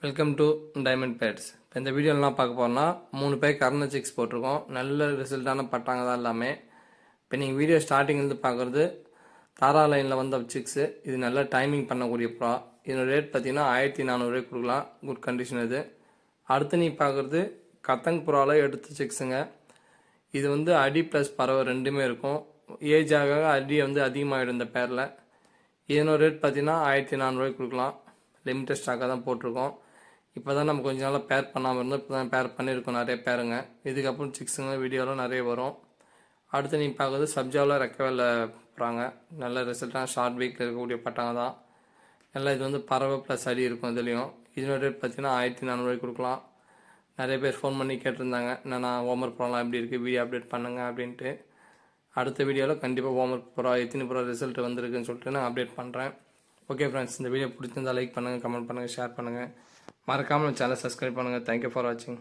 Welcome to diamond bats. இப்போ இந்த வீடியோலாம் பார்க்க போகிறோம்னா 3 பேர் கர்ன சிக்ஸ் போட்டிருக்கோம். நல்ல ரிசல்ட்டான பட்டாங்க தான் எல்லாமே. இப்போ நீங்கள் வீடியோ ஸ்டார்டிங்லேருந்து பார்க்குறது தாரா லைனில் வந்த சிக்ஸு. இது நல்லா டைமிங் பண்ணக்கூடிய ப்ரா. இதோட ரேட் பார்த்தீங்கன்னா 1400 கொடுக்கலாம். குட் கண்டிஷன் இது. அடுத்து நீ பார்க்குறது கத்தங் புறாவில் எடுத்த சிக்ஸுங்க. இது வந்து அடி ப்ளஸ் பறவை ரெண்டுமே இருக்கும். ஏஜ் ஆக அடி வந்து அதிகமாகிடும் இந்த பேரில். இதனோட ரேட் பார்த்தீங்கன்னா 1400 கொடுக்கலாம். லிமிட்டட் ஸ்டாக்காக தான் போட்டிருக்கோம். இப்போ தான் நம்ம கொஞ்சம் நாளாக பேர் பண்ணாமல் இருந்தோம். இப்போ தான் பேர் பண்ணியிருக்கோம் நிறைய பேருங்க. இதுக்கப்புறம் சிக்ஸுங்க வீடியோலாம் நிறைய வரும். அடுத்து நீங்கள் பார்க்குறது சப்ஜாவில் ரெக்கவேல போகிறாங்க. நல்ல ரிசல்ட்டான ஷார்ட் வீக்கில் இருக்கக்கூடிய பட்டாங்க தான். நல்லா இது வந்து பறவை ப்ளஸ் அடி இருக்கும். இதுலேயும் இதனோட ரேட் பார்த்தீங்கன்னா 1400 கொடுக்கலாம். நிறைய பேர் ஃபோன் பண்ணி கேட்டிருந்தாங்க, நான் ஹோம்ஒர்க் ப்ரோலாம் எப்படி இருக்குது, வீடியோ அப்டேட் பண்ணுங்கள் அப்படின்ட்டு. அடுத்த வீடியோவில் கண்டிப்பாக ஹோம்ஒர்க் ப்ரோ எத்தனை ப்ரோ ரிசல்ட் வந்திருக்குன்னு சொல்லிட்டு நான் அப்டேட் பண்ணுறேன். ஓகே ஃப்ரெண்ட்ஸ், இந்த வீடியோ பிடிச்சிருந்தால் லைக் பண்ணுங்கள், கமெண்ட் பண்ணுங்கள், ஷேர் பண்ணுங்கள். மறக்காமல் சேனலை சப்ஸ்கிரைப் பண்ணுங்கள். தேங்க்யூ ஃபார் வாட்சிங்.